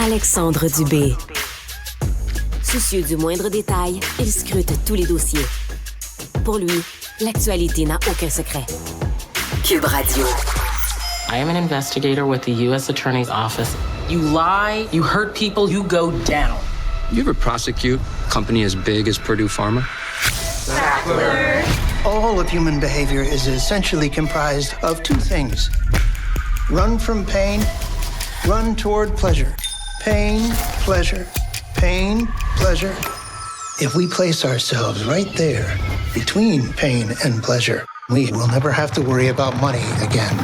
Alexandre Dubé. Soucieux du moindre détail, il scrute tous les dossiers. Pour lui, l'actualité n'a aucun secret. Cube Radio. I am an investigator with the U.S. Attorney's Office. You lie, you hurt people, you go down. You ever prosecute a company as big as Purdue Pharma? Sackler. All of human behavior is essentially comprised of two things. Run from pain, run toward pleasure. Pain, pleasure, pain, pleasure. If we place ourselves right there, between pain and pleasure, we will never have to worry about money again.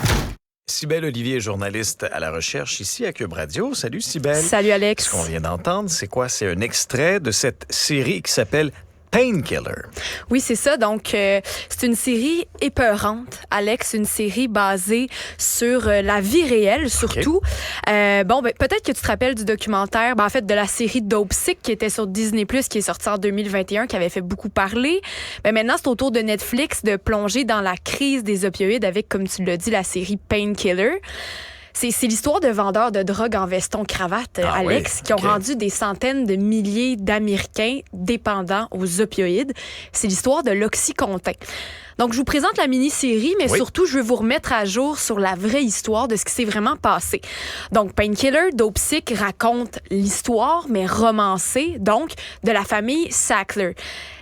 Cybèle Olivier, journaliste à la recherche ici à Cube Radio. Salut Cybèle. Salut Alex. Ce qu'on vient d'entendre, c'est quoi? C'est un extrait de cette série qui s'appelle Painkiller. Oui, c'est ça. Donc, c'est une série épeurante, Alex, une série basée sur la vie réelle, surtout. Okay. Peut-être que tu te rappelles du documentaire, en fait, de la série Dope Sick qui était sur Disney+, qui est sortie en 2021, qui avait fait beaucoup parler. Maintenant, c'est au tour de Netflix de plonger dans la crise des opioïdes avec, comme tu l'as dit, la série Painkiller. C'est l'histoire de vendeurs de drogue en veston-cravate, Alex, qui ont rendu des centaines de milliers d'Américains dépendants aux opioïdes. C'est l'histoire de l'Oxycontin. Donc, je vous présente la mini-série, mais surtout, je veux vous remettre à jour sur la vraie histoire de ce qui s'est vraiment passé. Donc, Painkiller, Dope Sick raconte l'histoire, mais romancée, donc, de la famille Sackler.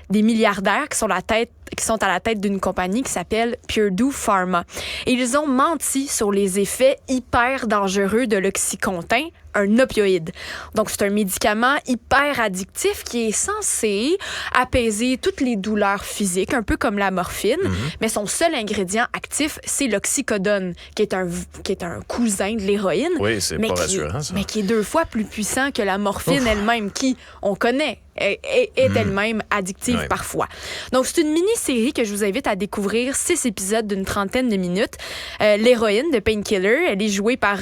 Des milliardaires qui sont à la tête d'une compagnie qui s'appelle Purdue Pharma. Et ils ont menti sur les effets hyper dangereux de l'Oxycontin, un opioïde. Donc, c'est un médicament hyper addictif qui est censé apaiser toutes les douleurs physiques, un peu comme la morphine, mais son seul ingrédient actif, c'est l'oxycodone, qui est un cousin de l'héroïne. Oui, c'est pas rassurant, ça. Mais qui est 2 fois plus puissant que la morphine elle-même, qui, on connaît, est elle-même addictive parfois. Donc, c'est une mini-série que je vous invite à découvrir, 6 épisodes d'une 30aine de minutes. L'héroïne de Painkiller, elle est jouée par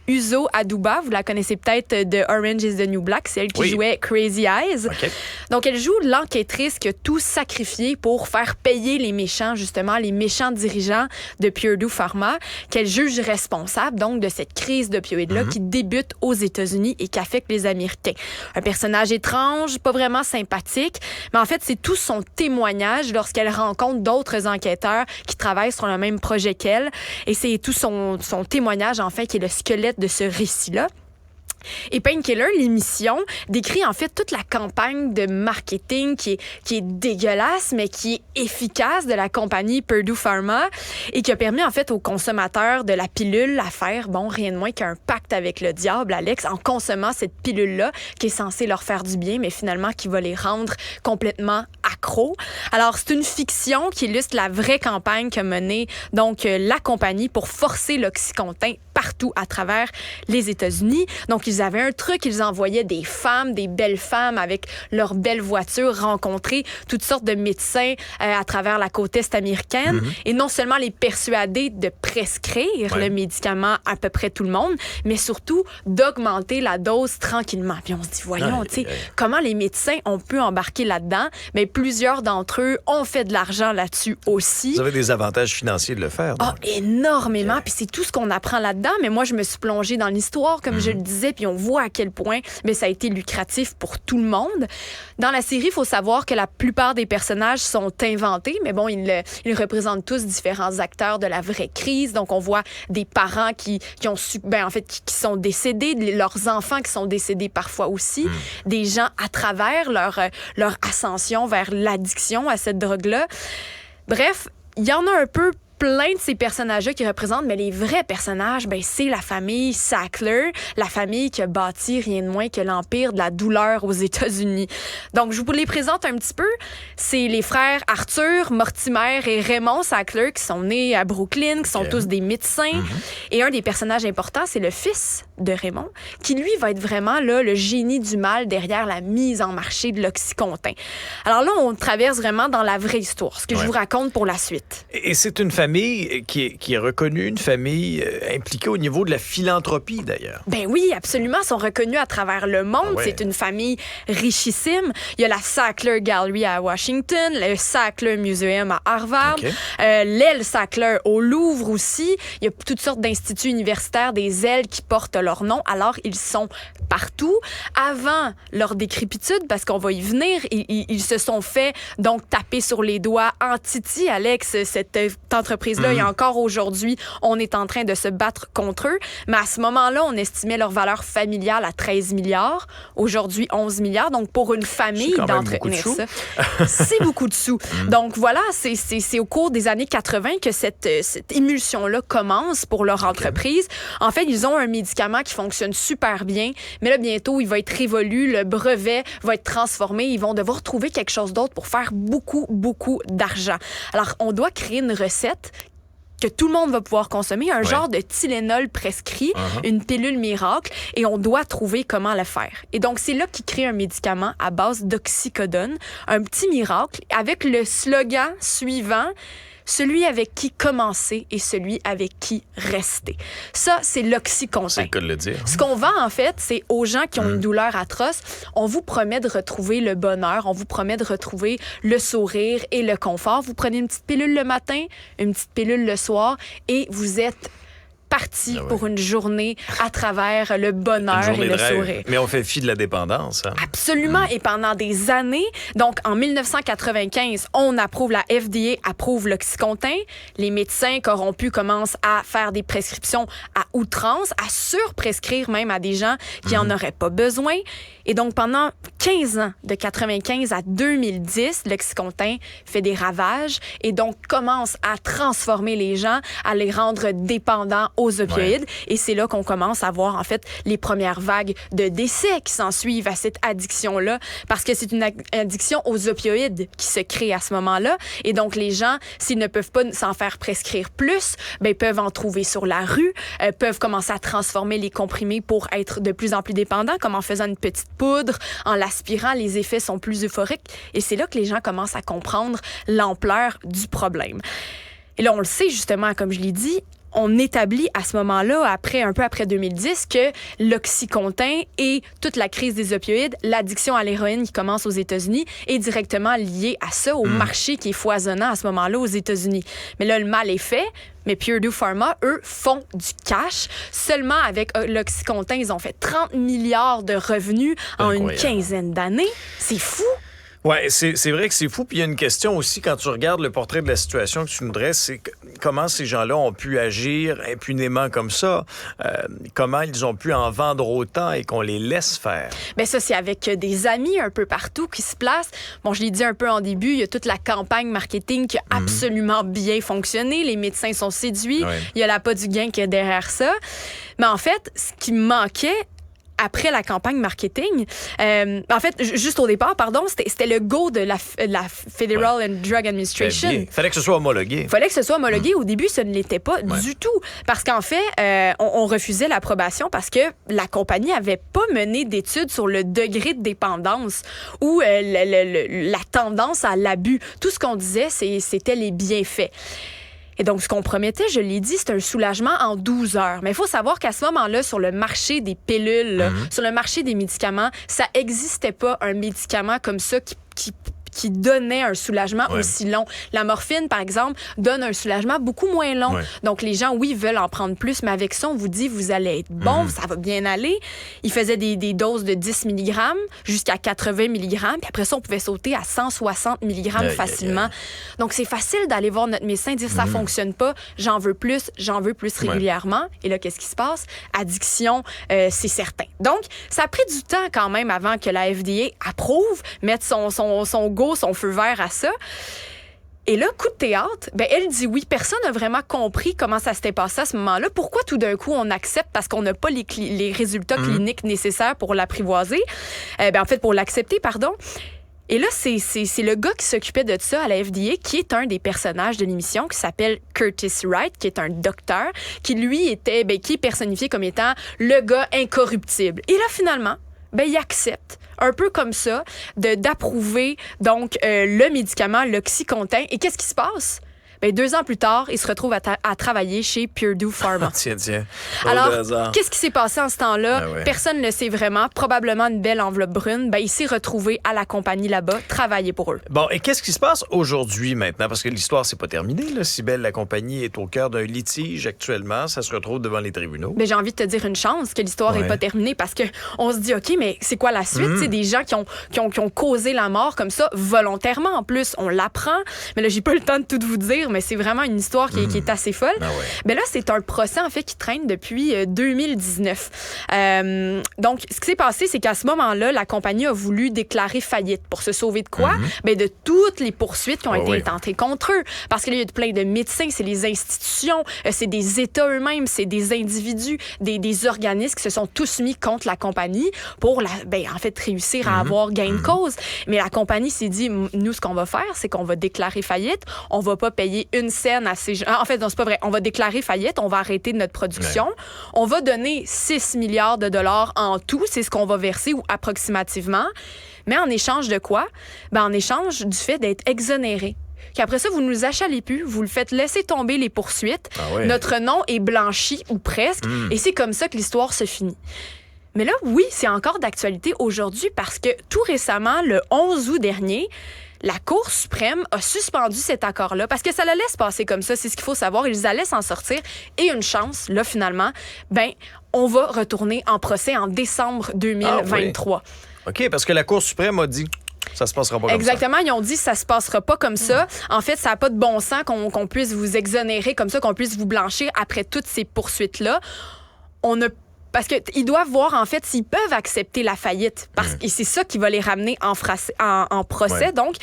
Uzo Aduba. Vous la connaissez peut-être de Orange is the New Black. C'est elle qui jouait Crazy Eyes. Okay. Donc, elle joue l'enquêtrice qui a tout sacrifié pour faire payer les méchants, justement, les méchants dirigeants de Purdue Pharma, qu'elle juge responsables, donc, de cette crise d'opioïdes-là qui débute aux États-Unis et qui affecte les Américains. Un personnage étrange, pas vraiment sympathique, mais en fait, c'est tout son témoignage lorsqu'elle rencontre d'autres enquêteurs qui travaillent sur le même projet qu'elle. Et c'est tout son témoignage, en fait, qui est le squelette de ce récit-là. Et Painkiller, l'émission, décrit en fait toute la campagne de marketing qui est dégueulasse, mais qui est efficace de la compagnie Purdue Pharma et qui a permis en fait aux consommateurs de la pilule à faire, rien de moins qu'un pacte avec le diable, Alex, en consommant cette pilule-là qui est censée leur faire du bien, mais finalement qui va les rendre complètement accros. Alors, c'est une fiction qui illustre la vraie campagne qu'a menée donc la compagnie pour forcer l'Oxycontin partout à travers les États-Unis. Donc, ils avaient un truc, ils envoyaient des femmes, des belles femmes avec leurs belles voitures rencontrer toutes sortes de médecins à travers la côte est américaine et non seulement les persuader de prescrire le médicament à peu près tout le monde, mais surtout d'augmenter la dose tranquillement. Puis on se dit, voyons, tu sais, comment les médecins ont pu embarquer là-dedans? Mais plusieurs d'entre eux ont fait de l'argent là-dessus aussi. Vous avez des avantages financiers de le faire. Ah, énormément. Puis c'est tout ce qu'on apprend là-dedans. Mais moi, je me suis plongée dans l'histoire, comme je le disais, puis on voit à quel point ça a été lucratif pour tout le monde. Dans la série, il faut savoir que la plupart des personnages sont inventés, mais ils représentent tous différents acteurs de la vraie crise. Donc, on voit des parents qui sont décédés, leurs enfants qui sont décédés parfois aussi, des gens à travers leur ascension vers l'addiction à cette drogue-là. Bref, il y en a un peu plein de ces personnages-là qui représentent, mais les vrais personnages, c'est la famille Sackler, la famille qui a bâti rien de moins que l'empire de la douleur aux États-Unis. Donc, je vous les présente un petit peu. C'est les frères Arthur, Mortimer et Raymond Sackler qui sont nés à Brooklyn, qui sont tous des médecins. Et un des personnages importants, c'est le fils de Raymond, qui, lui, va être vraiment là, le génie du mal derrière la mise en marché de l'Oxycontin. Alors là, on traverse vraiment dans la vraie histoire, ce que je vous raconte pour la suite. Et c'est une famille famille qui est reconnue, une famille impliquée au niveau de la philanthropie, d'ailleurs. Ben oui, absolument. Ils sont reconnus à travers le monde. Ah ouais. C'est une famille richissime. Il y a la Sackler Gallery à Washington, le Sackler Museum à Harvard, OK. l'aile Sackler au Louvre aussi. Il y a toutes sortes d'instituts universitaires, des ailes qui portent leur nom. Alors, ils sont partout. Avant leur décrépitude, parce qu'on va y venir, ils se sont fait donc taper sur les doigts en Titi, Alex. Cette entreprise-là, et encore aujourd'hui, on est en train de se battre contre eux. Mais à ce moment-là, on estimait leur valeur familiale à 13 milliards. Aujourd'hui, 11 milliards. Donc, pour une famille d'entretenir ça, c'est beaucoup de sous. Donc, voilà, c'est au cours des années 80 que cette émulsion-là commence pour leur entreprise. En fait, ils ont un médicament qui fonctionne super bien, mais là, bientôt, il va être révolu, le brevet va être transformé, ils vont devoir trouver quelque chose d'autre pour faire beaucoup, beaucoup d'argent. Alors, on doit créer une recette que tout le monde va pouvoir consommer, un genre de Tylenol prescrit, une pilule miracle, et on doit trouver comment le faire. Et donc, c'est là qu'ils créent un médicament à base d'oxycodone, un petit miracle, avec le slogan suivant: celui avec qui commencer et celui avec qui rester. Ça, c'est l'Oxycontin. C'est le cas de le dire. Ce qu'on vend, en fait, c'est aux gens qui ont une douleur atroce, on vous promet de retrouver le bonheur, on vous promet de retrouver le sourire et le confort. Vous prenez une petite pilule le matin, une petite pilule le soir, et vous êtes parti pour une journée à travers le bonheur et le sourire. Mais on fait fi de la dépendance. Hein? Absolument. Et pendant des années, donc en 1995, on approuve, la FDA approuve l'Oxycontin. Les médecins corrompus commencent à faire des prescriptions à outrance, à surprescrire même à des gens qui en auraient pas besoin. Et donc, pendant 15 ans, de 95 à 2010, l'Oxycontin fait des ravages et donc commence à transformer les gens, à les rendre dépendants aux opioïdes. Et c'est là qu'on commence à voir, en fait, les premières vagues de décès qui s'ensuivent à cette addiction-là, parce que c'est une addiction aux opioïdes qui se crée à ce moment-là. Et donc, les gens, s'ils ne peuvent pas s'en faire prescrire plus, ben, peuvent en trouver sur la rue, peuvent commencer à transformer les comprimés pour être de plus en plus dépendants, comme en faisant une petite poudre, en l'aspirant, les effets sont plus euphoriques. Et c'est là que les gens commencent à comprendre l'ampleur du problème. Et là, on le sait justement, comme je l'ai dit, on établit à ce moment-là, un peu après 2010, que l'Oxycontin et toute la crise des opioïdes, l'addiction à l'héroïne qui commence aux États-Unis, est directement liée à ça, au marché qui est foisonnant à ce moment-là aux États-Unis. Mais là, le mal est fait. Mais Purdue Pharma, eux, font du cash. Seulement avec l'Oxycontin, ils ont fait 30 milliards de revenus en une quinzaine d'années. C'est fou! Oui, c'est vrai que c'est fou. Puis il y a une question aussi, quand tu regardes le portrait de la situation que tu nous dresses, c'est comment ces gens-là ont pu agir impunément comme ça. Comment ils ont pu en vendre autant et qu'on les laisse faire. Bien, ça, c'est avec des amis un peu partout qui se placent. Bon, je l'ai dit un peu en début, il y a toute la campagne marketing qui a absolument bien fonctionné. Les médecins sont séduits. Il y a l'appât du gain qui est derrière ça. Mais en fait, ce qui manquait après la campagne marketing, en fait, juste au départ, pardon, c'était le go de la Federal and Drug Administration. Il fallait que ce soit homologué. Il fallait que ce soit homologué. Au début, ce ne l'était pas du tout. Parce qu'en fait, on refusait l'approbation parce que la compagnie n'avait pas mené d'études sur le degré de dépendance ou la tendance à l'abus. Tout ce qu'on disait, c'était les bienfaits. Et donc, ce qu'on promettait, je l'ai dit, c'est un soulagement en 12 heures. Mais il faut savoir qu'à ce moment-là, sur le marché des pilules, sur le marché des médicaments, ça n'existait pas un médicament comme ça qui donnait un soulagement aussi long. La morphine, par exemple, donne un soulagement beaucoup moins long. Donc, les gens, oui, veulent en prendre plus, mais avec ça, on vous dit, vous allez être bon, ça va bien aller. Ils faisaient des doses de 10 mg jusqu'à 80 mg, puis après ça, on pouvait sauter à 160 mg facilement. Donc, c'est facile d'aller voir notre médecin et dire, ça fonctionne pas, j'en veux plus régulièrement. Et là, qu'est-ce qui se passe? Addiction, c'est certain. Donc, ça a pris du temps quand même avant que la FDA approuve, mette son go, son feu vert à ça. Et là, coup de théâtre, ben elle dit oui. Personne n'a vraiment compris comment ça s'était passé à ce moment-là. Pourquoi tout d'un coup on accepte parce qu'on n'a pas les résultats cliniques nécessaires pour l'apprivoiser, en fait pour l'accepter, pardon. Et là, c'est le gars qui s'occupait de ça à la FDA, qui est un des personnages de l'émission, qui s'appelle Curtis Wright, qui est un docteur, qui lui qui est personnifié comme étant le gars incorruptible. Et là, finalement, il accepte, un peu comme ça, d'approuver donc le médicament, l'Oxycontin. Et qu'est-ce qui se passe? Ben, 2 ans plus tard, il se retrouve à travailler chez Purdue Pharma. Tiens. Alors, qu'est-ce qui s'est passé en ce temps-là? Ah ouais. Personne ne le sait vraiment. Probablement une belle enveloppe brune. Ben, il s'est retrouvé à la compagnie là-bas, travailler pour eux. Bon, et qu'est-ce qui se passe aujourd'hui maintenant? Parce que l'histoire, c'est pas terminé. Là. Cybelle, la compagnie est au cœur d'un litige actuellement. Ça se retrouve devant les tribunaux. Ben, j'ai envie de te dire une chance que l'histoire n'est pas terminée parce qu'on se dit, OK, mais c'est quoi la suite? C'est des gens qui ont causé la mort comme ça, volontairement en plus. On l'apprend. Mais là, j'ai pas le temps de tout vous dire, mais c'est vraiment une histoire qui est assez folle. Ah ouais. Ben là, c'est un procès, en fait, qui traîne depuis 2019. Donc, ce qui s'est passé, c'est qu'à ce moment-là, la compagnie a voulu déclarer faillite. Pour se sauver de quoi? Ben, de toutes les poursuites qui ont été intentées contre eux. Parce qu'il y a plein de médecins, c'est les institutions, c'est des États eux-mêmes, c'est des individus, des organismes qui se sont tous mis contre la compagnie pour, en fait, réussir à avoir gain de cause. Mais la compagnie s'est dit, nous, ce qu'on va faire, c'est qu'on va déclarer faillite, on va pas payer une scène à ces gens. En fait, non, c'est pas vrai. On va déclarer faillite, on va arrêter notre production. Ouais. On va donner 6 milliards de dollars en tout, c'est ce qu'on va verser, ou approximativement. Mais en échange de quoi? Ben, en échange du fait d'être exonéré. Qu'après ça, vous ne nous achalez plus, vous le faites laisser tomber les poursuites. Ah ouais. Notre nom est blanchi, ou presque, et c'est comme ça que l'histoire se finit. Mais là, oui, c'est encore d'actualité aujourd'hui parce que tout récemment, le 11 août dernier, la Cour suprême a suspendu cet accord-là parce que ça le laisse passer comme ça, c'est ce qu'il faut savoir. Ils allaient s'en sortir et une chance, là, finalement, on va retourner en procès en décembre 2023. Ah oui. OK, parce que la Cour suprême a dit... Ça se passera pas comme ça. Exactement, ils ont dit que ça se passera pas comme ça. En fait, ça n'a pas de bon sens qu'on puisse vous exonérer comme ça, qu'on puisse vous blanchir après toutes ces poursuites-là. Parce qu'ils doivent voir, en fait, s'ils peuvent accepter la faillite. Et c'est ça qui va les ramener en procès. Ouais. Donc,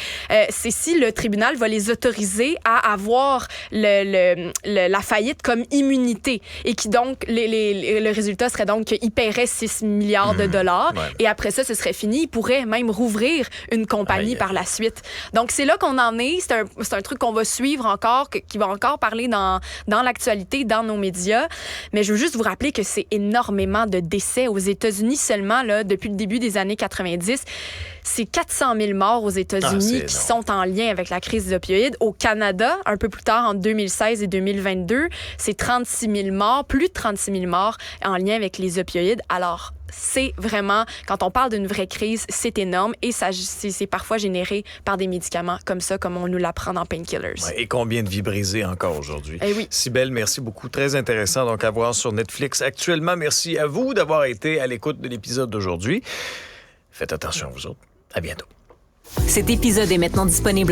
c'est si le tribunal va les autoriser à avoir la faillite comme immunité. Et qui, donc, le résultat serait donc qu'ils paieraient 6 milliards de dollars. Ouais. Et après ça, ce serait fini. Ils pourraient même rouvrir une compagnie par la suite. Donc, c'est là qu'on en est. C'est un truc qu'on va suivre encore, qui va encore parler dans l'actualité, dans nos médias. Mais je veux juste vous rappeler que c'est énormément de décès aux États-Unis seulement, là, depuis le début des années 90. C'est 400 000 morts aux États-Unis qui sont en lien avec la crise des opioïdes. Au Canada, un peu plus tard, en 2016 et 2022, c'est 36 000 morts, plus de 36 000 morts en lien avec les opioïdes. Alors, c'est vraiment, quand on parle d'une vraie crise, c'est énorme et c'est parfois généré par des médicaments comme ça, comme on nous l'apprend dans Painkillers. Ouais, et combien de vies brisées encore aujourd'hui. Eh oui. Cybelle, merci beaucoup. Très intéressant donc à voir sur Netflix actuellement. Merci à vous d'avoir été à l'écoute de l'épisode d'aujourd'hui. Faites attention, vous autres. À bientôt. Cet épisode est maintenant disponible